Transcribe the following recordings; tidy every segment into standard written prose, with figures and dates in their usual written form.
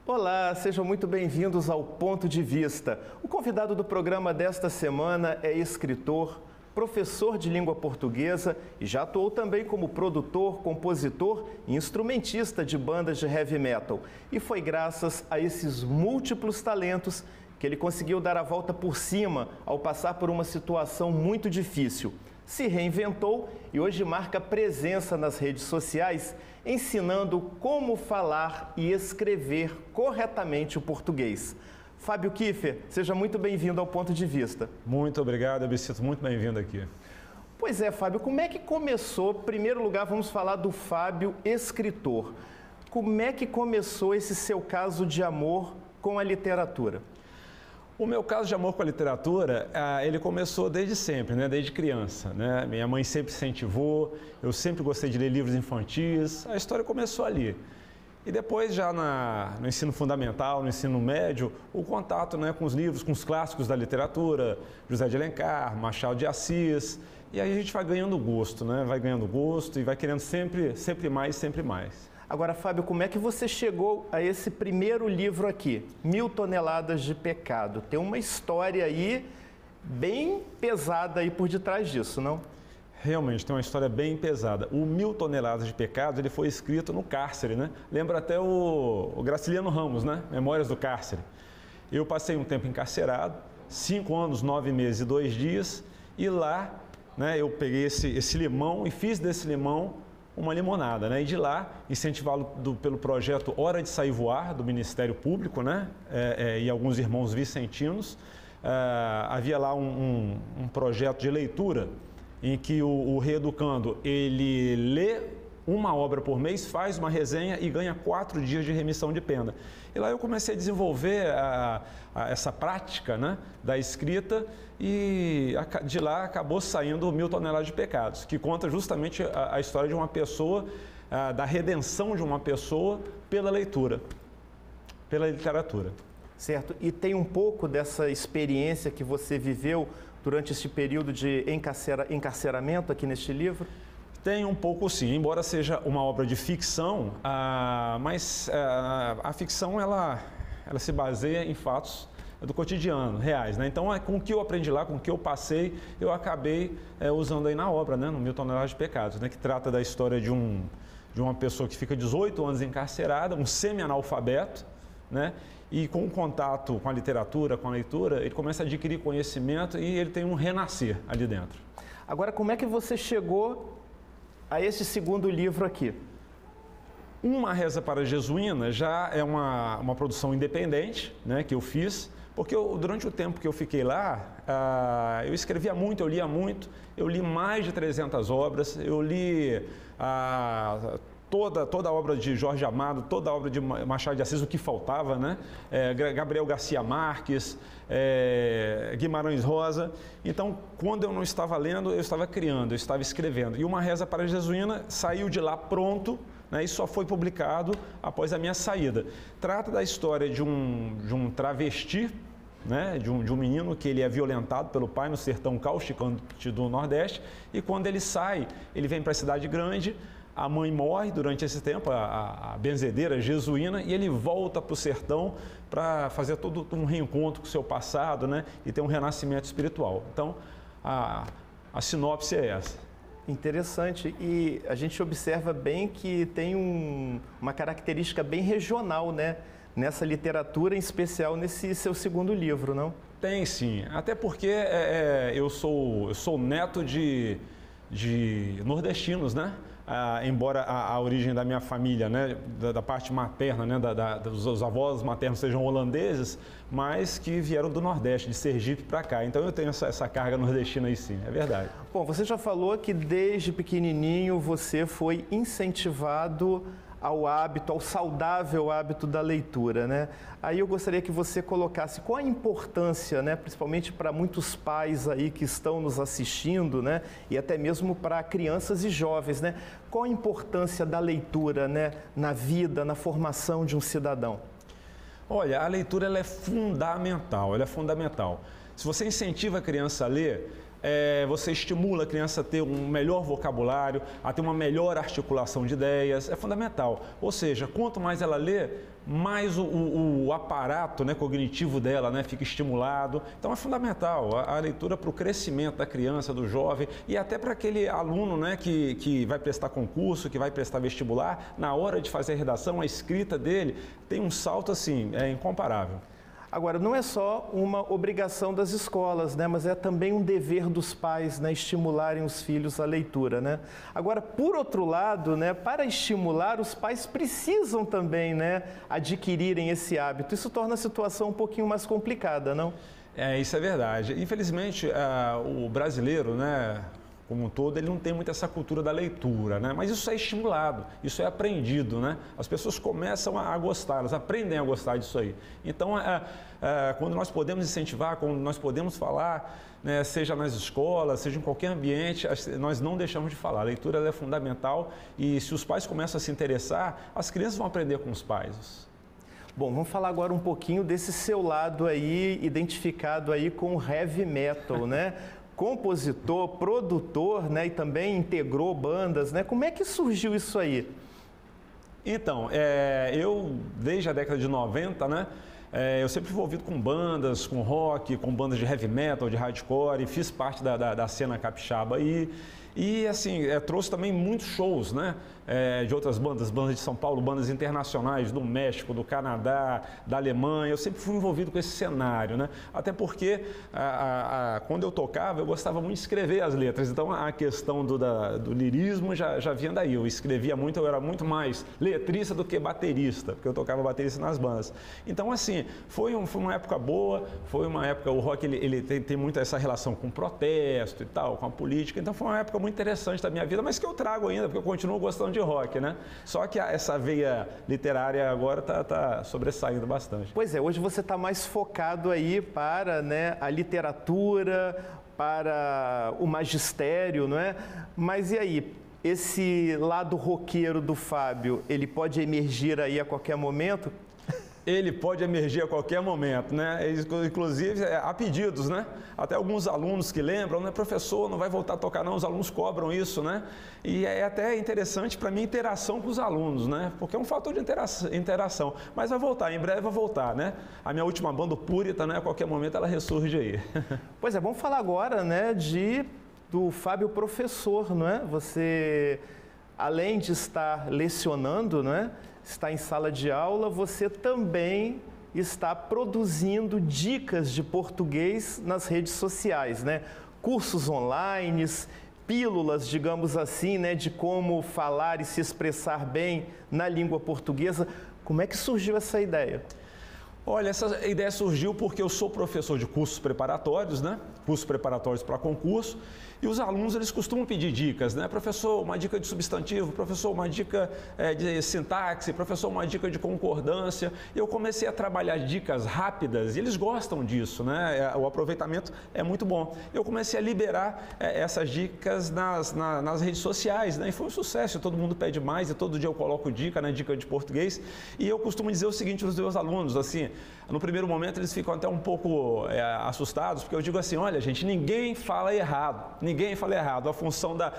Olá, sejam muito bem-vindos ao Ponto de Vista. O convidado do programa desta semana é escritor, professor de língua portuguesa e já atuou também como produtor, compositor e instrumentista de bandas de heavy metal. E foi graças a esses múltiplos talentos que ele conseguiu dar a volta por cima ao passar por uma situação muito difícil. Se reinventou e hoje marca presença nas redes sociais, ensinando como falar e escrever corretamente o português. Fábio Kiefer, seja muito bem-vindo ao Ponto de Vista. Muito obrigado, eu me sinto muito bem-vindo aqui. Pois é, Fábio, como é que começou? Em primeiro lugar, vamos falar do Fábio, escritor. Como é que começou esse seu caso de amor com a literatura? O meu caso de amor com a literatura, ele começou desde sempre, né? Desde criança, né? Minha mãe sempre incentivou, eu sempre gostei de ler livros infantis, a história começou ali. E depois já no ensino fundamental, no ensino médio, o contato, né, com os livros, com os clássicos da literatura, José de Alencar, Machado de Assis, e aí a gente vai ganhando gosto, né? Vai ganhando gosto e vai querendo sempre mais, sempre mais. Agora, Fábio, como é que você chegou a esse primeiro livro aqui, 1000 Toneladas de Pecado? Tem uma história aí bem pesada aí por detrás disso, não? Realmente, tem uma história bem pesada. O 1000 Toneladas de Pecado, ele foi escrito no cárcere, né? Lembra até o Graciliano Ramos, né? Memórias do Cárcere. Eu passei um tempo encarcerado, 5 anos, 9 meses e 2 dias, e lá, né, eu peguei esse limão e fiz desse limão uma limonada, né? E de lá, incentivado pelo projeto Hora de Sair Voar, do Ministério Público, né? E alguns irmãos vicentinos, havia lá um projeto de leitura em que o Reeducando, ele lê uma obra por mês, faz uma resenha e ganha 4 dias de remissão de pena. E lá eu comecei a desenvolver essa prática, né, da escrita, e de lá acabou saindo 1000 Toneladas de Pecados, que conta justamente a história de uma pessoa, da redenção de uma pessoa pela leitura, pela literatura. Certo. E tem um pouco dessa experiência que você viveu durante esse período de encarceramento aqui neste livro? Tem um pouco sim, embora seja uma obra de ficção, mas a ficção ela se baseia em fatos do cotidiano, reais, né? Então, com o que eu aprendi lá, com o que eu passei, eu acabei usando aí na obra, né? No 1000 Toneladas de Pecados, né? Que trata da história de uma pessoa que fica 18 anos encarcerada, um semi-analfabeto, né? E com o contato com a literatura, com a leitura, ele começa a adquirir conhecimento e ele tem um renascer ali dentro. Agora, como é que você chegou a esse segundo livro aqui? Uma Reza para a Jesuína já é uma produção independente, né, que eu fiz, porque durante o tempo que eu fiquei lá, eu escrevia muito, eu lia muito, eu li mais de 300 obras, eu li toda a obra de Jorge Amado, toda a obra de Machado de Assis, o que faltava, né? Gabriel Garcia Marques, Guimarães Rosa. Então, quando eu não estava lendo, eu estava criando, eu estava escrevendo. E Uma Reza para a Jesuína saiu de lá pronto, né, e só foi publicado após a minha saída. Trata da história de um travesti, né, de um menino que ele é violentado pelo pai no sertão causticante do Nordeste, e quando ele sai, ele vem para a cidade grande. A mãe morre durante esse tempo, a benzedeira jesuína, e ele volta para o sertão para fazer todo um reencontro com o seu passado, né, e ter um renascimento espiritual. Então, a sinopse é essa. Interessante. E a gente observa bem que tem uma característica bem regional, né, nessa literatura, em especial nesse seu segundo livro, não? Tem sim, até porque eu sou neto de nordestinos, né? Embora a origem da minha família, né, da parte materna, né, dos avós maternos sejam holandeses, mas que vieram do Nordeste, de Sergipe para cá. Então eu tenho essa carga nordestina aí sim, é verdade. Bom, você já falou que desde pequenininho você foi incentivado ao hábito, ao saudável hábito da leitura, né? Aí eu gostaria que você colocasse qual a importância, né, principalmente para muitos pais aí que estão nos assistindo, né, e até mesmo para crianças e jovens, né? Qual a importância da leitura, né, na vida, na formação de um cidadão? Olha, a leitura ela é fundamental, Se você incentiva a criança a ler, você estimula a criança a ter um melhor vocabulário, a ter uma melhor articulação de ideias, é fundamental. Ou seja, quanto mais ela lê, mais o aparato, né, cognitivo dela, né, fica estimulado. Então é fundamental a leitura para o crescimento da criança, do jovem e até para aquele aluno, né, que vai prestar concurso, que vai prestar vestibular, na hora de fazer a redação, a escrita dele tem um salto assim, incomparável. Agora, não é só uma obrigação das escolas, né, mas é também um dever dos pais, né, estimularem os filhos à leitura, né? Agora, por outro lado, né, para estimular, os pais precisam também, né, adquirirem esse hábito. Isso torna a situação um pouquinho mais complicada, não? Isso é verdade. Infelizmente, o brasileiro, né, como um todo, ele não tem muito essa cultura da leitura, né? Mas isso é estimulado, isso é aprendido, né? As pessoas começam a gostar, elas aprendem a gostar disso aí. Então, quando nós podemos incentivar, quando nós podemos falar, né, seja nas escolas, seja em qualquer ambiente, nós não deixamos de falar. A leitura ela é fundamental e se os pais começam a se interessar, as crianças vão aprender com os pais. Bom, vamos falar agora um pouquinho desse seu lado aí, identificado aí com o heavy metal, né? Compositor, produtor, né, e também integrou bandas, né? Como é que surgiu isso aí? Então, eu desde a década de 90, né, eu sempre fui envolvido com bandas, com rock, com bandas de heavy metal, de hardcore, e fiz parte da cena capixaba aí. E assim, trouxe também muitos shows, né? De outras bandas de São Paulo, bandas internacionais do México, do Canadá, da Alemanha. Eu sempre fui envolvido com esse cenário, né? Até porque quando eu tocava, eu gostava muito de escrever as letras. Então a questão do lirismo já vinha daí. Eu escrevia muito, eu era muito mais letrista do que baterista, porque eu tocava baterista nas bandas. Então assim, foi uma época boa, foi uma época, o rock ele tem muito essa relação com o protesto e tal, com a política. Então foi uma época muito interessante da minha vida, mas que eu trago ainda, porque eu continuo gostando de rock, né? Só que essa veia literária agora tá sobressaindo bastante. Pois é, hoje você está mais focado aí para, né, a literatura, para o magistério, não é? Mas e aí, esse lado roqueiro do Fábio, ele pode emergir aí a qualquer momento? Ele pode emergir a qualquer momento, né? Inclusive, há pedidos, né? Até alguns alunos que lembram, né? Professor, não vai voltar a tocar não, os alunos cobram isso, né? E é até interessante para mim a interação com os alunos, né? Porque é um fator de interação. Mas vai voltar, em breve vai voltar, né? A minha última banda, o Purita, né? A qualquer momento ela ressurge aí. Pois é, vamos falar agora, né? Do Fábio professor, não é? Você, além de estar lecionando, não é? Está em sala de aula, você também está produzindo dicas de português nas redes sociais, né? Cursos online, pílulas, digamos assim, né, de como falar e se expressar bem na língua portuguesa. Como é que surgiu essa ideia? Olha, essa ideia surgiu porque eu sou professor de cursos preparatórios, né? Cursos preparatórios para concurso, e os alunos eles costumam pedir dicas, né? Professor, uma dica de substantivo, professor, uma dica de sintaxe, professor, uma dica de concordância. Eu comecei a trabalhar dicas rápidas e eles gostam disso, né? O aproveitamento é muito bom. Eu comecei a liberar essas dicas nas redes sociais, né? E foi um sucesso, todo mundo pede mais e todo dia eu coloco dica, né? Dica de português. E eu costumo dizer o seguinte aos meus alunos, assim, no primeiro momento eles ficam até um pouco assustados, porque eu digo assim, olha gente, ninguém fala errado. Ninguém fala errado. A função da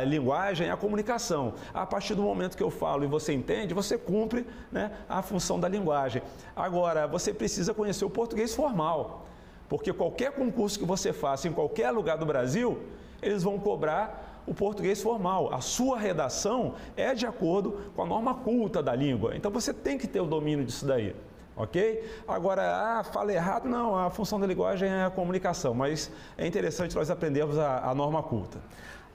linguagem é a comunicação. A partir do momento que eu falo e você entende, você cumpre, né, a função da linguagem. Agora, você precisa conhecer o português formal, porque qualquer concurso que você faça em qualquer lugar do Brasil, eles vão cobrar o português formal. A sua redação é de acordo com a norma culta da língua. Então, você tem que ter o domínio disso daí. Ok? Agora, fala errado, não, a função da linguagem é a comunicação, mas é interessante nós aprendermos a norma culta.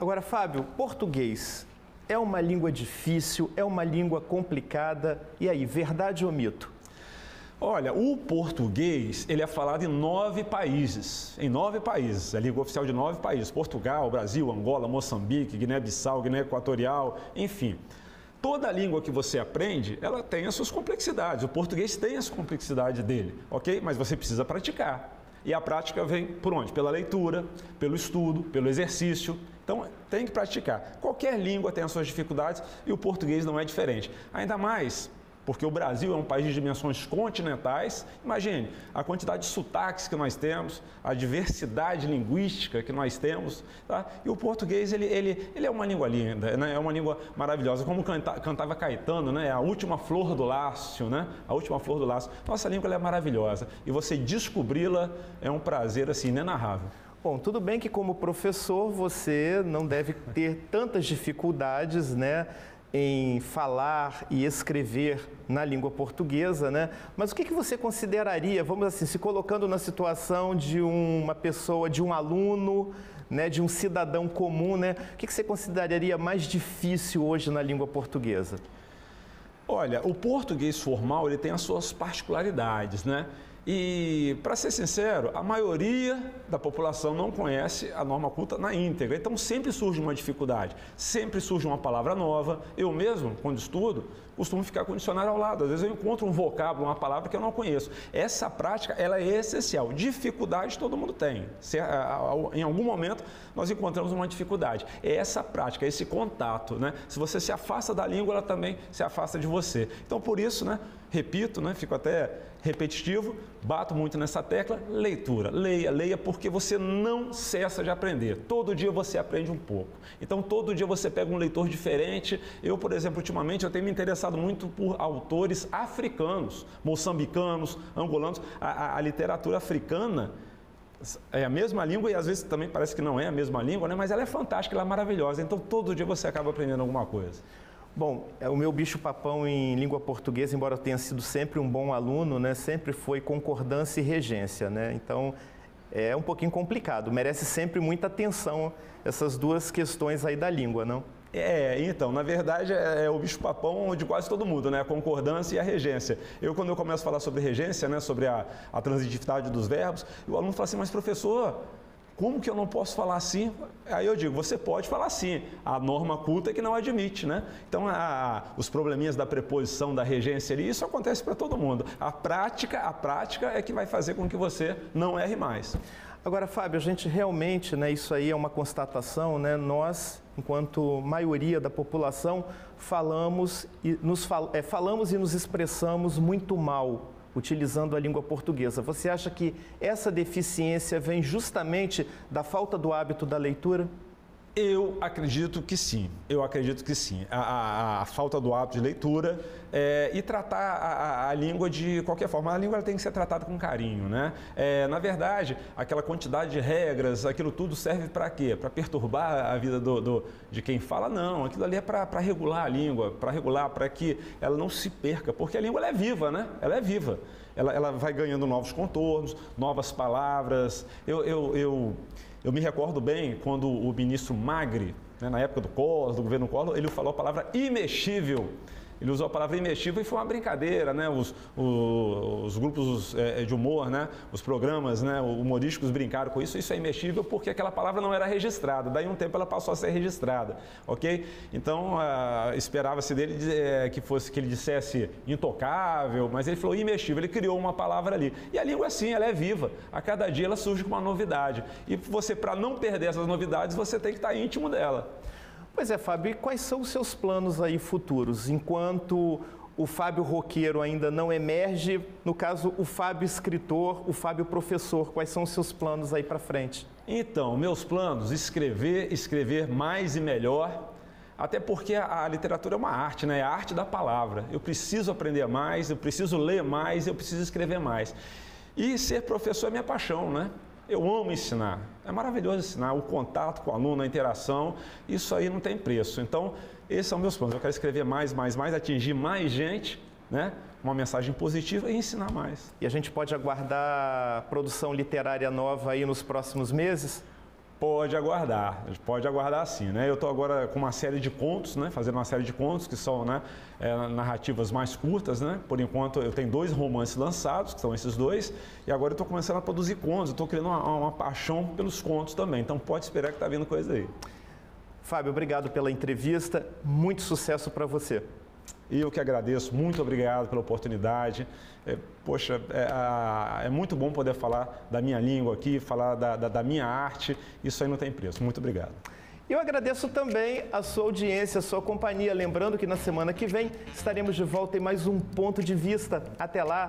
Agora, Fábio, português é uma língua difícil, é uma língua complicada, e aí, verdade ou mito? Olha, o português, ele é falado em 9 países, é a língua oficial de 9 países, Portugal, Brasil, Angola, Moçambique, Guiné-Bissau, Guiné Equatorial, enfim. Toda língua que você aprende, ela tem as suas complexidades. O português tem as complexidades dele, ok? Mas você precisa praticar. E a prática vem por onde? Pela leitura, pelo estudo, pelo exercício. Então, tem que praticar. Qualquer língua tem as suas dificuldades e o português não é diferente. Ainda mais Porque o Brasil é um país de dimensões continentais. Imagine a quantidade de sotaques que nós temos, a diversidade linguística que nós temos. Tá? E o português, ele é uma língua linda, né? É uma língua maravilhosa. Como cantava Caetano, né? A última flor do Lácio, né? A última flor do Lácio. Nossa língua ela é maravilhosa. E você descobri-la é um prazer assim, inenarrável. Bom, tudo bem que como professor você não deve ter tantas dificuldades, né, em falar e escrever na língua portuguesa, né? Mas o que você consideraria, vamos assim, se colocando na situação de uma pessoa, de um aluno, né, de um cidadão comum, né? O que você consideraria mais difícil hoje na língua portuguesa? Olha, o português formal ele tem as suas particularidades, né? E, para ser sincero, a maioria da população não conhece a norma culta na íntegra. Então, sempre surge uma dificuldade, sempre surge uma palavra nova. Eu mesmo, quando estudo, costumo ficar com o dicionário ao lado. Às vezes eu encontro um vocábulo, uma palavra que eu não conheço. Essa prática, ela é essencial. Dificuldade todo mundo tem. Em algum momento, nós encontramos uma dificuldade. É essa prática, esse contato, né? Se você se afasta da língua, ela também se afasta de você. Então, por isso, né? Repito, né? Fico até repetitivo, bato muito nessa tecla, leitura. Leia, porque você não cessa de aprender. Todo dia você aprende um pouco. Então, todo dia você pega um leitor diferente. Eu, por exemplo, ultimamente, eu tenho me interessado muito por autores africanos, moçambicanos, angolanos. A literatura africana é a mesma língua e às vezes também parece que não é a mesma língua, né? Mas ela é fantástica, ela é maravilhosa. Então, todo dia você acaba aprendendo alguma coisa. Bom, o meu bicho-papão em língua portuguesa, embora eu tenha sido sempre um bom aluno, né, sempre foi concordância e regência, né? Então, é um pouquinho complicado, merece sempre muita atenção essas duas questões aí da língua, não? Então, na verdade, é o bicho-papão de quase todo mundo, né? A concordância e a regência. Quando eu começo a falar sobre regência, né, sobre a transitividade dos verbos, o aluno fala assim, mas professor, como que eu não posso falar assim? Aí eu digo, você pode falar assim, a norma culta é que não admite, né? Então, os probleminhas da preposição, da regência ali, isso acontece para todo mundo. A prática é que vai fazer com que você não erre mais. Agora, Fábio, a gente realmente, né, isso aí é uma constatação, né? Nós, enquanto maioria da população, falamos e nos expressamos muito mal utilizando a língua portuguesa. Você acha que essa deficiência vem justamente da falta do hábito da leitura? Eu acredito que sim, a falta do hábito de leitura e tratar a língua de qualquer forma. A língua ela tem que ser tratada com carinho, né? Na verdade, aquela quantidade de regras, aquilo tudo serve para quê? Para perturbar a vida de quem fala? Não, aquilo ali é para regular a língua, para que ela não se perca, porque a língua ela é viva, né? Ela é viva, ela vai ganhando novos contornos, novas palavras. Eu me recordo bem quando o ministro Magri, né, na época do governo Collor, ele falou a palavra imexível. Ele usou a palavra imexível e foi uma brincadeira, né? Os grupos de humor, né? Os programas, né, humorísticos brincaram com isso. Isso é imexível porque aquela palavra não era registrada. Daí um tempo ela passou a ser registrada, ok? Então esperava-se dele que ele dissesse intocável, mas ele falou imexível. Ele criou uma palavra ali. E a língua é assim, ela é viva. A cada dia ela surge com uma novidade. E você, para não perder essas novidades, você tem que estar íntimo dela. Pois é, Fábio, e quais são os seus planos aí futuros? Enquanto o Fábio roqueiro ainda não emerge, no caso, o Fábio escritor, o Fábio professor, quais são os seus planos aí para frente? Então, meus planos, escrever mais e melhor, até porque a literatura é uma arte, né? É a arte da palavra. Eu preciso aprender mais, eu preciso ler mais, eu preciso escrever mais. E ser professor é minha paixão, né? Eu amo ensinar, é maravilhoso ensinar, o contato com o aluno, a interação, isso aí não tem preço. Então, esses são meus planos, eu quero escrever mais, atingir mais gente, né? Uma mensagem positiva e ensinar mais. E a gente pode aguardar produção literária nova aí nos próximos meses? Pode aguardar sim, né? Eu estou agora com uma série de contos, né? Fazendo uma série de contos que são, né, narrativas mais curtas, né? Por enquanto eu tenho 2 romances lançados, que são esses 2, e agora eu estou começando a produzir contos, eu estou criando uma paixão pelos contos também, então pode esperar que está vindo coisa aí. Fábio, obrigado pela entrevista, muito sucesso para você. E eu que agradeço, muito obrigado pela oportunidade. Poxa, é muito bom poder falar da minha língua aqui, falar da minha arte, isso aí não tem preço. Muito obrigado. Eu agradeço também a sua audiência, a sua companhia. Lembrando que na semana que vem estaremos de volta em mais um Ponto de Vista. Até lá!